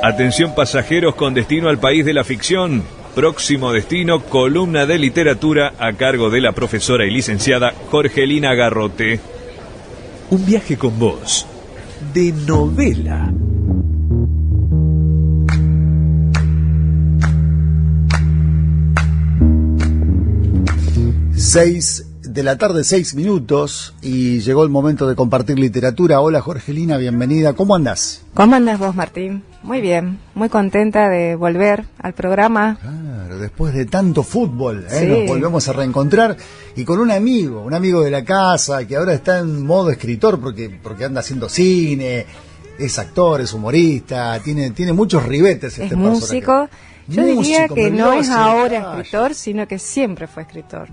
Atención pasajeros con destino al país de la ficción. Próximo destino, columna de literatura a cargo de la profesora y licenciada Jorgelina Garrote. Un viaje con vos, de novela. 6 de la tarde, 6 minutos, y llegó el momento de compartir literatura. Hola Jorgelina, bienvenida. ¿Cómo andás? ¿Cómo andás vos, Martín? Muy bien, muy contenta de volver al programa. Claro, después de tanto fútbol, Sí. Nos volvemos a reencontrar, y con un amigo de la casa, que ahora está en modo escritor porque anda haciendo cine, es actor, es humorista, tiene muchos ribetes Es este músico. Yo diría Músico, que me no olvidaba es ese ahora detalle. escritor, sino que siempre fue escritor.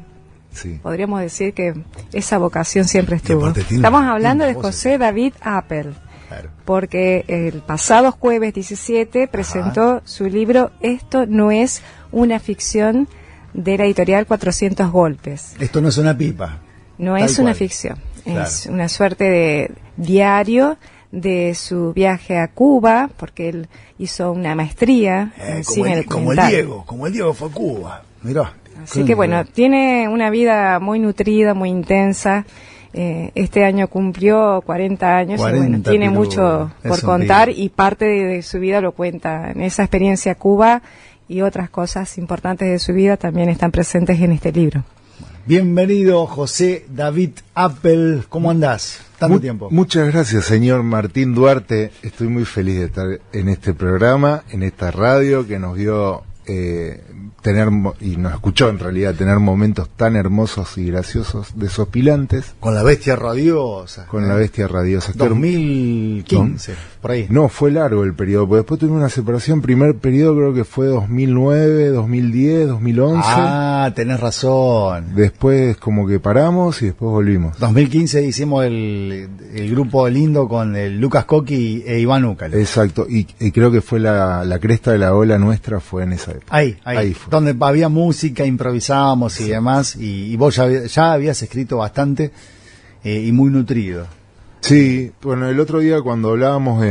Sí. Podríamos decir que esa vocación siempre estuvo. aparte tiene Estamos una hablando de voz José David Appel, Claro. porque el pasado jueves 17 presentó su libro Esto no es una ficción, de la editorial 400 Golpes. Esto no es una pipa. No Tal es una cual. ficción, Claro. es una suerte de diario de su viaje a Cuba, porque él hizo una maestría en cine como el documental. Diego fue a Cuba. Mirá. Así que bueno, tiene una vida muy nutrida, muy intensa. Este año cumplió 40 años 40 y bueno, tiene pirulos. mucho por Es un contar, pibe. y parte de su vida lo cuenta en esa experiencia a Cuba, y otras cosas importantes de su vida también están presentes en este libro. Bienvenido, José David Appel. ¿Cómo andás? Tanto tiempo. Muchas gracias, señor Martín Duarte. Estoy muy feliz de estar en este programa, en esta radio que nos dio y nos escuchó en realidad tener momentos tan hermosos y graciosos, desopilantes, Con la bestia radiosa. con la bestia radiosa. 2015, por ahí. No, fue largo el periodo, porque después tuvimos una separación. Primer periodo creo que fue 2009, 2010, 2011. Ah, tenés razón. Después como que paramos y después volvimos. 2015 hicimos el grupo lindo con el Lucas Coqui e Iván Úcalo. Exacto, y creo que fue la cresta de la ola nuestra fue en esa época. Ahí fue. donde había música, improvisábamos y demás, y vos ya habías escrito bastante y muy nutrido. Sí, bueno, el otro día cuando hablábamos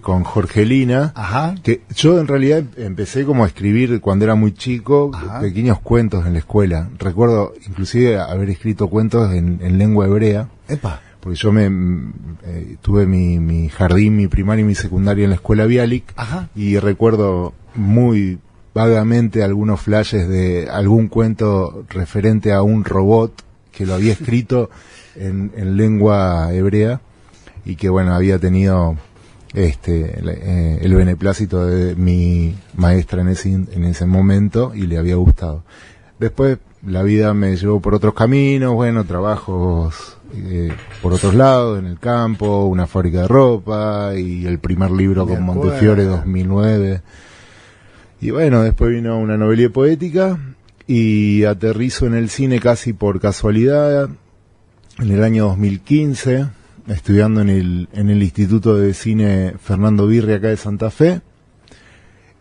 con Jorgelina, Ajá. que yo en realidad empecé como a escribir cuando era muy chico, Ajá. pequeños cuentos en la escuela. Recuerdo inclusive haber escrito cuentos en lengua hebrea, Epa. porque yo tuve mi jardín, mi primaria y mi secundaria en la escuela Bialik, Ajá. y recuerdo muy vagamente algunos flashes de algún cuento referente a un robot que lo había escrito en lengua hebrea, y que bueno, había tenido el beneplácito de mi maestra en ese momento, y le había gustado. Después la vida me llevó por otros caminos, bueno, trabajos por otros lados, en el campo, una fábrica de ropa, y el primer libro Me con acuerdo. Montefiore 2009. Y bueno, después vino una novela poética, y aterrizo en el cine casi por casualidad en el año 2015, estudiando en el Instituto de Cine Fernando Birri acá de Santa Fe.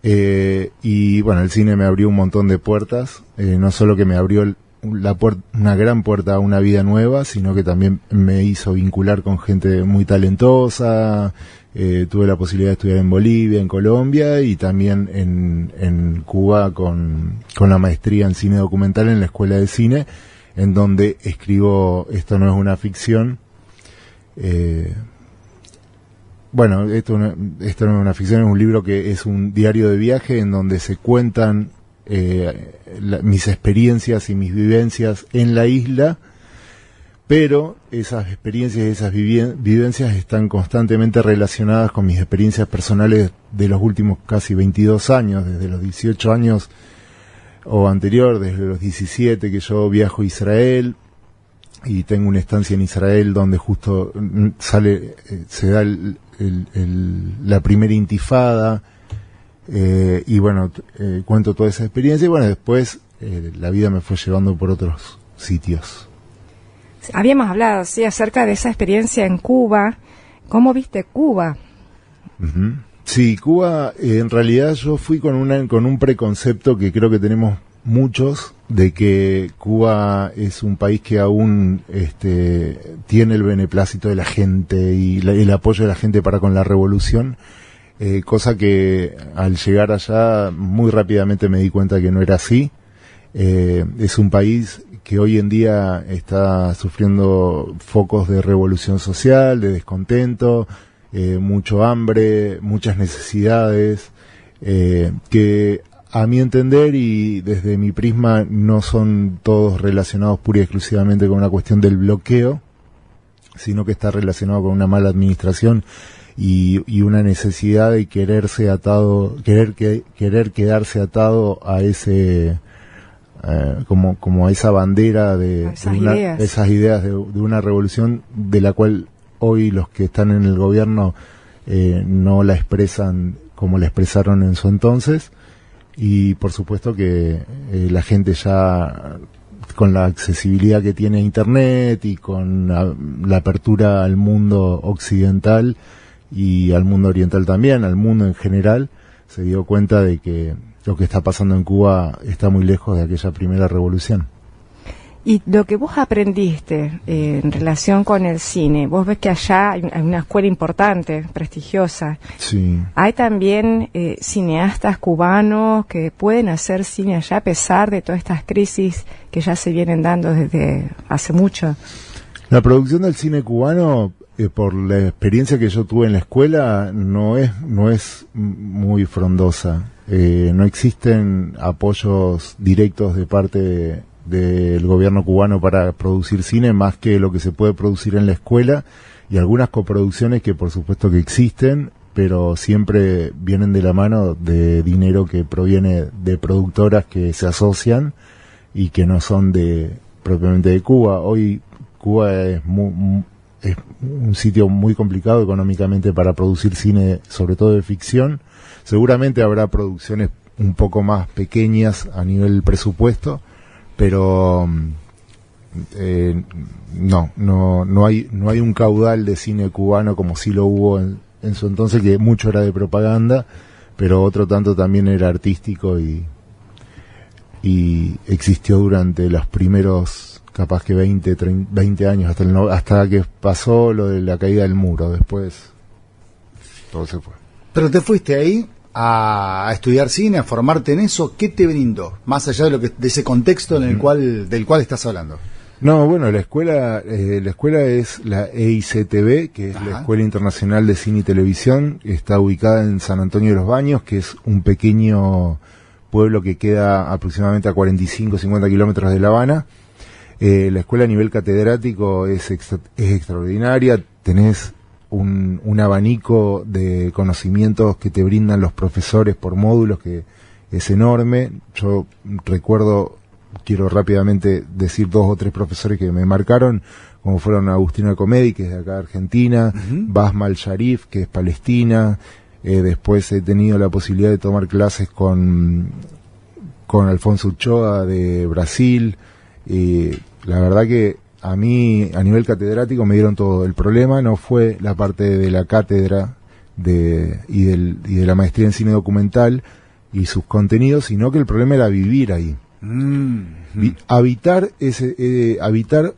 Y bueno, el cine me abrió un montón de puertas, no solo que me abrió una gran puerta a una vida nueva, sino que también me hizo vincular con gente muy talentosa. Tuve la posibilidad de estudiar en Bolivia, en Colombia, y también en Cuba con la maestría en cine documental en la Escuela de Cine, en donde escribo Esto no es una ficción. Bueno, esto no es una ficción, es un libro que es un diario de viaje en donde se cuentan mis experiencias y mis vivencias en la isla, pero esas experiencias y esas vivencias están constantemente relacionadas con mis experiencias personales de los últimos casi 22 años, desde los 18 años o anterior, desde los 17 que yo viajo a Israel, y tengo una estancia en Israel donde justo se da la primera intifada, y bueno, cuento toda esa experiencia, y bueno, después la vida me fue llevando por otros sitios. Habíamos hablado, sí, acerca de esa experiencia en Cuba. ¿Cómo viste Cuba? Uh-huh. Sí, Cuba, en realidad yo fui con un preconcepto que creo que tenemos muchos, de que Cuba es un país que aún tiene el beneplácito de la gente y el apoyo de la gente para con la revolución. cosa que al llegar allá muy rápidamente me di cuenta que no era así. Es un país que hoy en día está sufriendo focos de revolución social, de descontento, mucho hambre, muchas necesidades, que a mi entender y desde mi prisma no son todos relacionados pura y exclusivamente con una cuestión del bloqueo, sino que está relacionado con una mala administración y una necesidad de quererse atado, querer quedarse atado a ese como a esa bandera de esas ideas de una revolución de la cual hoy los que están en el gobierno no la expresan como la expresaron en su entonces. Y por supuesto que la gente ya con la accesibilidad que tiene a Internet y con la apertura al mundo occidental y al mundo oriental también, al mundo en general, se dio cuenta de que lo que está pasando en Cuba está muy lejos de aquella primera revolución. Y lo que vos aprendiste en relación con el cine, vos ves que allá hay una escuela importante, prestigiosa. Sí. Hay también cineastas cubanos que pueden hacer cine allá a pesar de todas estas crisis que ya se vienen dando desde hace mucho. La producción del cine cubano, por la experiencia que yo tuve en la escuela, no es muy frondosa. No existen apoyos directos de parte del gobierno cubano para producir cine más que lo que se puede producir en la escuela y algunas coproducciones que por supuesto que existen, pero siempre vienen de la mano de dinero que proviene de productoras que se asocian y que no son propiamente de Cuba. Hoy Cuba es un sitio muy complicado económicamente para producir cine, sobre todo de ficción. Seguramente habrá producciones un poco más pequeñas a nivel presupuesto, pero no hay un caudal de cine cubano como sí lo hubo en su entonces, que mucho era de propaganda, pero otro tanto también era artístico y existió durante los primeros capaz que 20 años hasta que pasó lo de la caída del muro. Después todo se fue. Pero te fuiste ahí a estudiar cine, a formarte en eso. ¿Qué te brindó? Más allá de ese contexto del cual estás hablando. No, bueno, la escuela es la EICTV, que es la Escuela Internacional de Cine y Televisión. Está ubicada en San Antonio de los Baños, que es un pequeño pueblo que queda aproximadamente a 45-50 kilómetros de La Habana. La escuela a nivel catedrático es extraordinaria. Tenés un abanico de conocimientos que te brindan los profesores por módulos que es enorme. Yo quiero rápidamente decir 2 o 3 profesores que me marcaron, como fueron Agustina Comedi, que es de acá de Argentina, Basma Al-Sharif, que es palestina. Después he tenido la posibilidad de tomar clases con Alfonso Uchoa de Brasil. La verdad que a mí, a nivel catedrático, me dieron todo. El problema no fue la parte de la cátedra y de la maestría en cine documental y sus contenidos, sino que el problema era vivir ahí. Habitar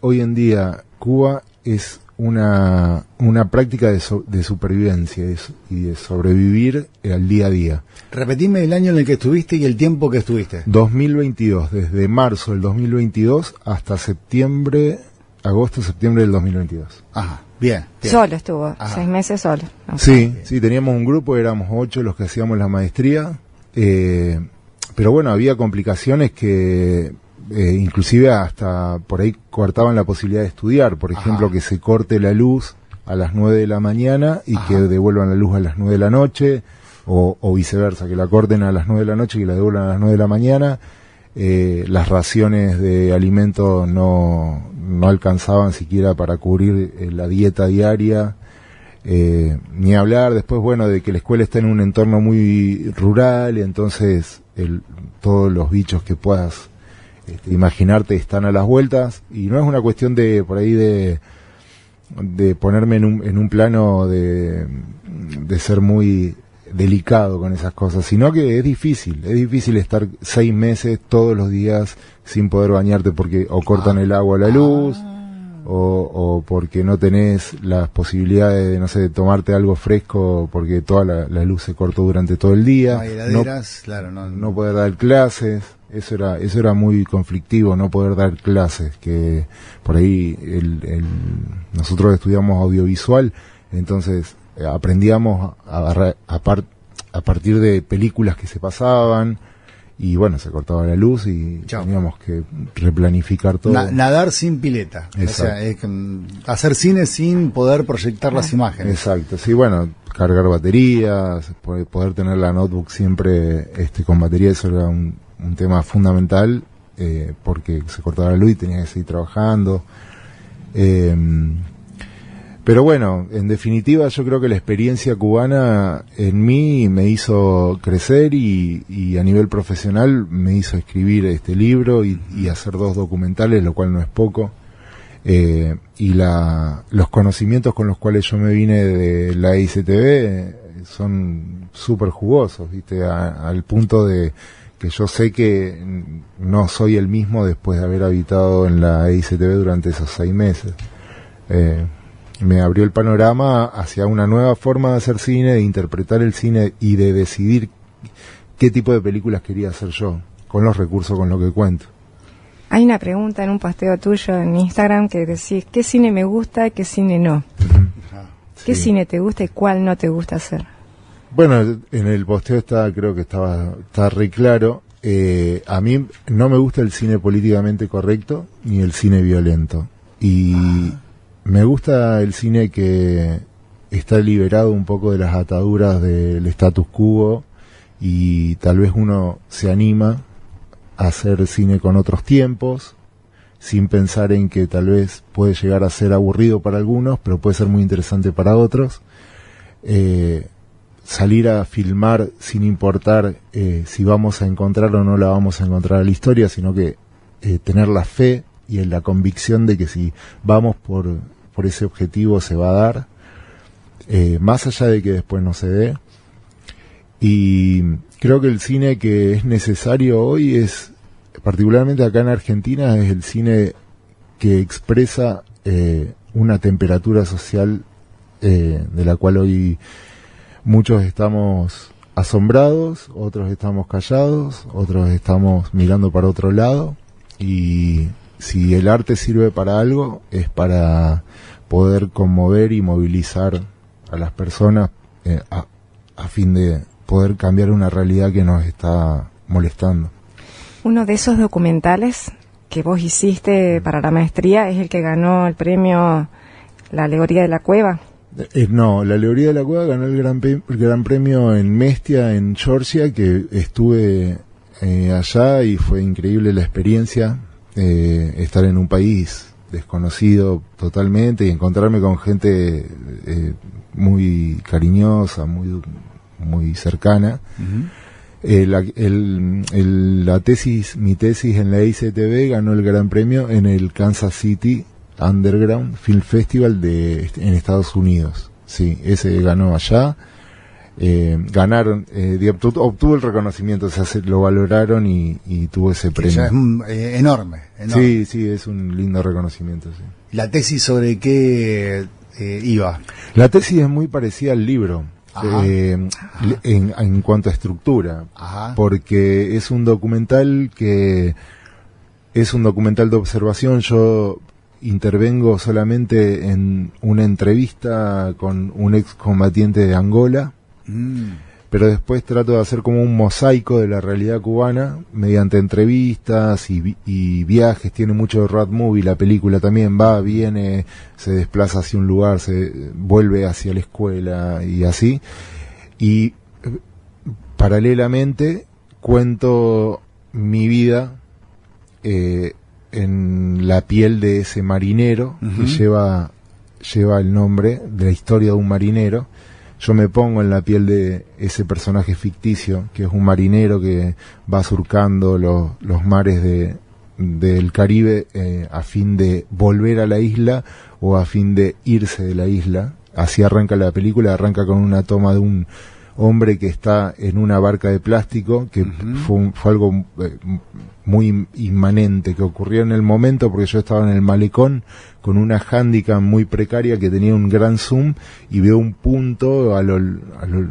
hoy en día Cuba es una práctica de supervivencia y de sobrevivir al día a día. Repetime el año en el que estuviste y el tiempo que estuviste. 2022, desde marzo del 2022 hasta agosto-septiembre del 2022. Ajá, bien. Solo estuvo, 6 meses solo. Okay. Sí, teníamos un grupo, éramos 8 los que hacíamos la maestría, pero bueno, había complicaciones que inclusive hasta por ahí coartaban la posibilidad de estudiar. Por ejemplo, que se corte la luz a las 9 de la mañana y que devuelvan la luz a las 9 de la noche, o viceversa, que la corten a las 9 de la noche y que la devuelvan a las 9 de la mañana. Las raciones de alimentos no alcanzaban siquiera para cubrir la dieta diaria, ni hablar después, bueno, de que la escuela está en un entorno muy rural, y entonces todos los bichos que puedas imaginarte están a las vueltas, y no es una cuestión de por ahí de ponerme en un plano de ser muy delicado con esas cosas, sino que es difícil estar 6 meses todos los días sin poder bañarte porque o cortan el agua o la luz, o porque no tenés las posibilidades de, no sé, de tomarte algo fresco porque toda la luz se cortó durante todo el día. No hay heladeras, claro, no poder dar clases. Eso era muy conflictivo, no poder dar clases, que por ahí nosotros estudiamos audiovisual, entonces aprendíamos a partir de películas que se pasaban, y bueno, se cortaba la luz y teníamos que replanificar todo. Nadar sin pileta. Exacto. O sea, hacer cine sin poder proyectar las imágenes. Exacto, sí, bueno, cargar baterías, poder tener la notebook siempre con batería, eso era un tema fundamental, porque se cortaba la luz y tenía que seguir trabajando. Pero bueno, en definitiva yo creo que la experiencia cubana en mí me hizo crecer y a nivel profesional me hizo escribir este libro y hacer 2 documentales, lo cual no es poco. Y los conocimientos con los cuales yo me vine de la ICTV son súper jugosos, ¿viste? Al punto de que yo sé que no soy el mismo después de haber habitado en la ICTV durante esos 6 meses. Me abrió el panorama hacia una nueva forma de hacer cine, de interpretar el cine y de decidir qué tipo de películas quería hacer yo, con los recursos con los que cuento. Hay una pregunta en un posteo tuyo en Instagram que decís, ¿qué cine me gusta y qué cine no? ¿Qué cine te gusta y cuál no te gusta hacer? Bueno, en el posteo creo que está re claro. A mí no me gusta el cine políticamente correcto ni el cine violento. Y me gusta el cine que está liberado un poco de las ataduras del status quo y tal vez uno se anima a hacer cine con otros tiempos, sin pensar en que tal vez puede llegar a ser aburrido para algunos, pero puede ser muy interesante para otros. Salir a filmar sin importar si vamos a encontrar o no la vamos a encontrar a la historia, sino que tener la fe y la convicción de que si vamos por ese objetivo se va a dar, más allá de que después no se dé. Y creo que el cine que es necesario hoy es, particularmente acá en Argentina, es el cine que expresa una temperatura social de la cual hoy muchos estamos asombrados, otros estamos callados, otros estamos mirando para otro lado, y si el arte sirve para algo es para poder conmover y movilizar a las personas a fin de poder cambiar una realidad que nos está molestando. Uno de esos documentales que vos hiciste para la maestría es el que ganó el premio La Alegoría de la Cueva. No, La Alegoría de la Cueva ganó el gran premio en Mestia, en Georgia, que estuve allá y fue increíble la experiencia, estar en un país desconocido totalmente y encontrarme con gente muy cariñosa, muy cercana. Mi tesis en la ICTV ganó el gran premio en el Kansas City Underground Film Festival en Estados Unidos. Sí, ese ganó allá. Ganaron, obtuvo el reconocimiento, o sea, lo valoraron y tuvo ese premio. Ya es enorme. Sí, es un lindo reconocimiento. Sí. ¿La tesis sobre qué iba? La tesis es muy parecida al libro. En cuanto a estructura. Ajá. Porque es un documental de observación. Yo intervengo solamente en una entrevista con un excombatiente de Angola, pero después trato de hacer como un mosaico de la realidad cubana mediante entrevistas y viajes. Tiene mucho road movie la película también, va, viene, se desplaza hacia un lugar, se vuelve hacia la escuela y así. Y paralelamente cuento mi vida en la piel de ese marinero que lleva el nombre de la historia de un marinero. Yo me pongo en la piel de ese personaje ficticio, que es un marinero que va surcando los mares del Caribe a fin de volver a la isla o a fin de irse de la isla. Así arranca la película, arranca con una toma de un hombre que está en una barca de plástico, que fue algo muy inmanente, que ocurrió en el momento porque yo estaba en el malecón con una handicap muy precaria que tenía un gran zoom y veo un punto en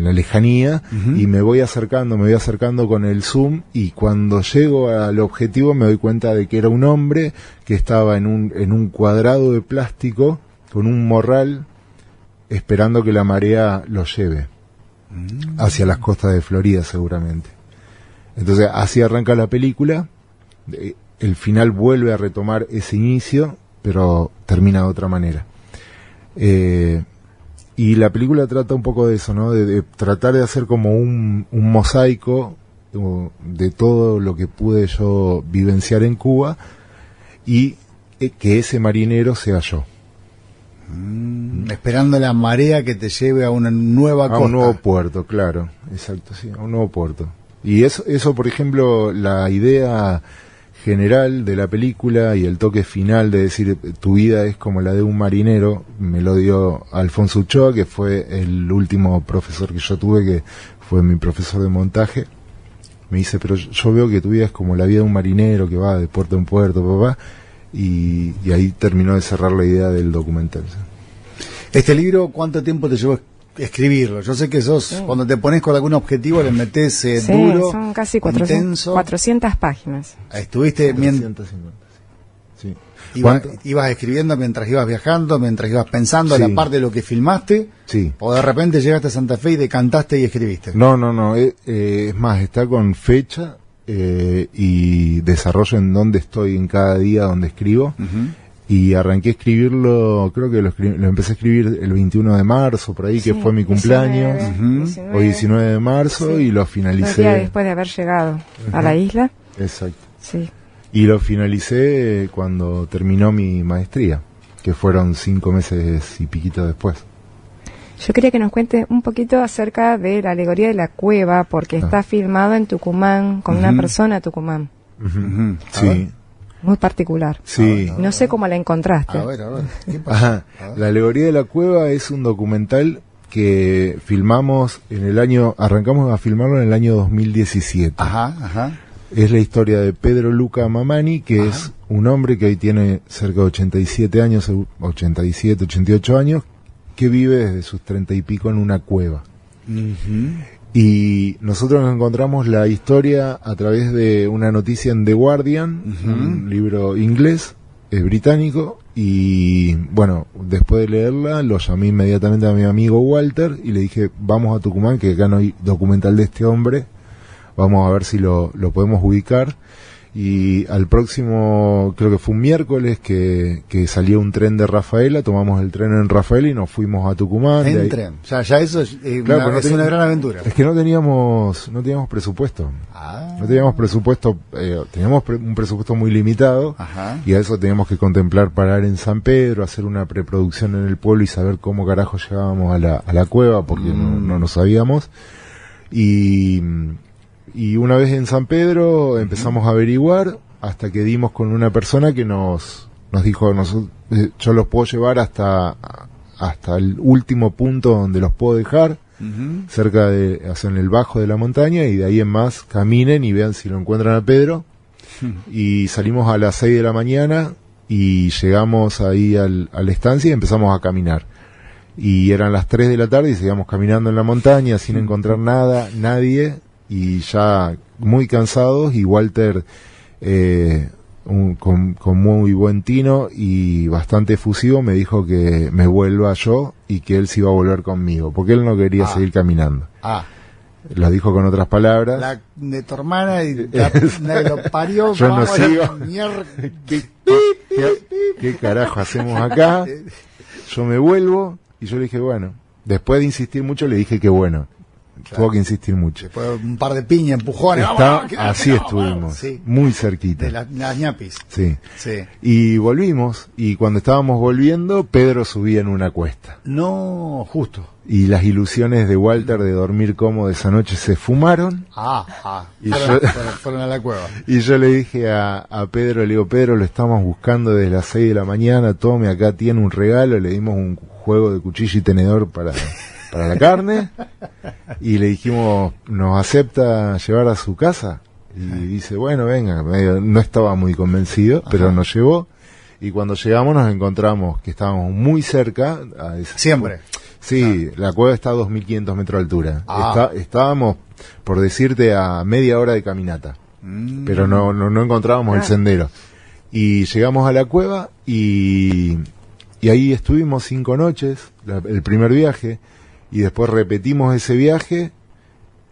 la lejanía y me voy acercando con el zoom, y cuando llego al objetivo me doy cuenta de que era un hombre que estaba en un cuadrado de plástico con un morral esperando que la marea lo lleve hacia las costas de Florida seguramente. Entonces así arranca la película, el final vuelve a retomar ese inicio, pero termina de otra manera. Y la película trata un poco de eso, ¿no? De tratar de hacer como un mosaico de todo lo que pude yo vivenciar en Cuba, y que ese marinero sea yo. Esperando la marea que te lleve a una nueva costa. A un nuevo puerto, claro, exacto, sí, a un nuevo puerto. Y eso, por ejemplo, la idea general de la película y el toque final de decir tu vida es como la de un marinero, me lo dio Alfonso Uchoa, que fue el último profesor que yo tuve, que fue mi profesor de montaje. Me dice, pero yo veo que tu vida es como la vida de un marinero que va de puerto en puerto, papá. Y ahí terminó de cerrar la idea del documental. Este libro, ¿cuánto tiempo te llevó escribirlo? Yo sé que cuando te pones con algún objetivo le metes duro, son casi 400 páginas. Estuviste 450, sí. Ibas escribiendo mientras ibas viajando, mientras ibas pensando sí. la parte de lo que filmaste, sí. O de repente llegaste a Santa Fe y decantaste y escribiste. No, es más, está con fecha y desarrollo en dónde estoy en cada día donde escribo. Y arranqué a escribirlo, creo que lo empecé a escribir el 21 de marzo, por ahí, sí, que fue mi cumpleaños, 19, hoy 19 de marzo, sí. Y lo finalicé. 2 días después de haber llegado a la isla. Exacto. Sí. Y lo finalicé cuando terminó mi maestría, que fueron 5 meses y piquito después. Yo quería que nos cuente un poquito acerca de la alegoría de la cueva, porque está filmado en Tucumán, con una persona de Tucumán. Sí. Muy particular. Sí. No sé cómo la encontraste. A ver. ¿Qué pasa? La alegoría de la cueva es un documental que filmamos arrancamos a filmarlo en el año 2017. Ajá. Es la historia de Pedro Luca Mamani, que es un hombre que hoy tiene cerca de 87 años, 87, 88 años, que vive desde sus 30 y pico en una cueva. Y nosotros nos encontramos la historia a través de una noticia en The Guardian, un libro inglés, británico, y bueno, después de leerla lo llamé inmediatamente a mi amigo Walter y le dije, vamos a Tucumán, que acá no hay documental de este hombre, vamos a ver si lo podemos ubicar. Y al próximo, creo que fue un miércoles, que salió un tren de Rafaela, tomamos el tren en Rafaela y nos fuimos a Tucumán. En tren, ya eso es, claro, es una gran aventura. Es que no teníamos presupuesto. No teníamos presupuesto, teníamos un presupuesto muy limitado. Y a eso teníamos que contemplar parar en San Pedro, hacer una preproducción en el pueblo y saber cómo carajo llegábamos a la cueva, porque no lo sabíamos. Y una vez en San Pedro empezamos a averiguar hasta que dimos con una persona que nos dijo, yo los puedo llevar hasta el último punto donde los puedo dejar, cerca en el bajo de la montaña, y de ahí en más caminen y vean si lo encuentran a Pedro. Y salimos a las 6 de la mañana y llegamos ahí a la estancia y empezamos a caminar. Y eran las 3 de la tarde y seguíamos caminando en la montaña sin encontrar nadie. Y ya muy cansados, y Walter con muy buen tino y bastante efusivo me dijo que me vuelva yo y que él se iba a volver conmigo, porque él no quería seguir caminando. Lo dijo con otras palabras. La de tu hermana y la lo parió. Yo no sigo. ¿Qué carajo hacemos acá? Yo me vuelvo y yo le dije, bueno, después de insistir mucho le dije que bueno. Claro. Tuvo que insistir mucho. Después un par de piñas, empujones. Así estuvimos, sí. Muy cerquita. De las ñapis. Sí. Y volvimos, y cuando estábamos volviendo, Pedro subía en una cuesta. No, justo. Y las ilusiones de Walter de dormir cómodo esa noche se fumaron. Y fueron a la cueva. Y yo le dije a Pedro, le digo, Pedro, lo estamos buscando desde las 6 de la mañana, tome, acá tiene un regalo, le dimos un juego de cuchillo y tenedor para la carne. Y le dijimos, ¿nos acepta llevar a su casa? Y dice, bueno, venga, no estaba muy convencido, pero nos llevó. Y cuando llegamos nos encontramos que estábamos muy cerca. Siempre. Sí, la cueva está a 2.500 metros de altura. Ah. Estábamos, por decirte, a media hora de caminata. Pero no encontrábamos el sendero. Y llegamos a la cueva y ahí estuvimos 5 noches, el primer viaje. Y después repetimos ese viaje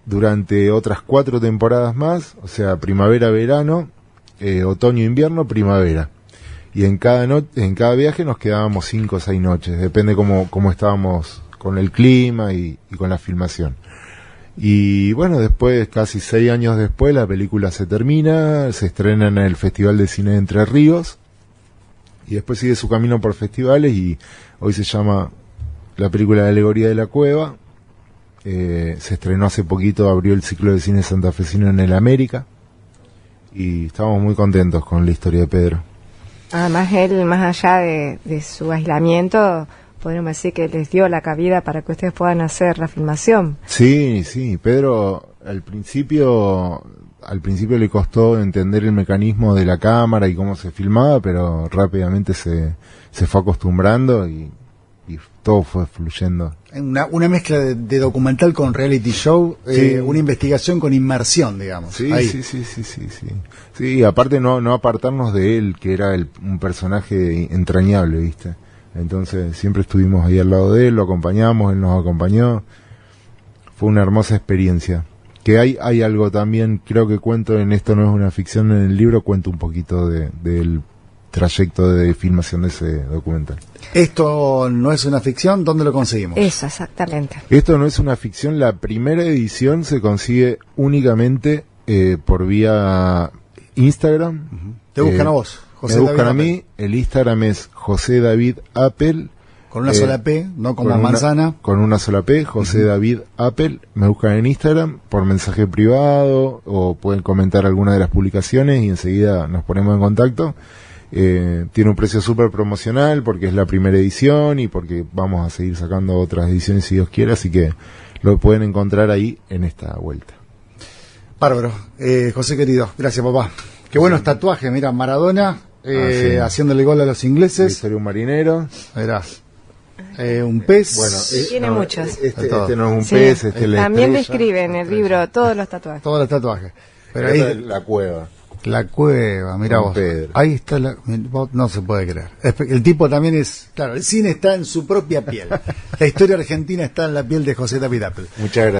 durante otras 4 temporadas más, o sea, primavera, verano, otoño, invierno, primavera. Y en cada viaje nos quedábamos 5 o 6 noches, depende cómo estábamos con el clima y con la filmación. Y bueno, después, casi 6 años después, la película se termina, se estrena en el Festival de Cine de Entre Ríos, y después sigue su camino por festivales, y hoy se llama la película de Alegoría de la Cueva. Se estrenó hace poquito, abrió el ciclo de cine santafesino en el América, y estamos muy contentos con la historia de Pedro. Además, él, más allá de su aislamiento, podríamos decir que les dio la cabida para que ustedes puedan hacer la filmación. Sí, Pedro al principio le costó entender el mecanismo de la cámara y cómo se filmaba, pero rápidamente se fue acostumbrando y todo fue fluyendo. Una mezcla de documental con reality show, una investigación con inmersión, digamos. Sí. Sí, aparte no apartarnos de él, que era un personaje entrañable, ¿viste? Entonces siempre estuvimos ahí al lado de él, lo acompañamos, él nos acompañó. Fue una hermosa experiencia. Que hay algo también, creo que cuento en Esto no es una ficción, en el libro cuento un poquito del trayecto de filmación de ese documental. Esto no es una ficción, ¿dónde lo conseguimos? Eso, exactamente. Esto no es una ficción, la primera edición se consigue únicamente por vía Instagram. Te buscan a vos, José David. Me buscan a mí, el Instagram es José David Apple. Con una sola P, no como manzana. Con una sola P, José David Apple. Me buscan en Instagram por mensaje privado o pueden comentar alguna de las publicaciones y enseguida nos ponemos en contacto. Tiene un precio súper promocional porque es la primera edición y porque vamos a seguir sacando otras ediciones si Dios quiere, así que lo pueden encontrar ahí en esta vuelta. Bárbaro. José querido, gracias papá. Qué buenos tatuajes, mira, Maradona haciéndole gol a los ingleses. Historia de un marinero. Verás. Un pez. Bueno, tiene muchos. Este no es un pez, también describe en el libro todos los tatuajes. Todos los tatuajes. Pero ahí la cueva. La cueva, mira vos. Pedro. Ahí está no se puede creer. El tipo también es, claro, el cine está en su propia piel. La historia argentina está en la piel de José David Apple. Muchas gracias.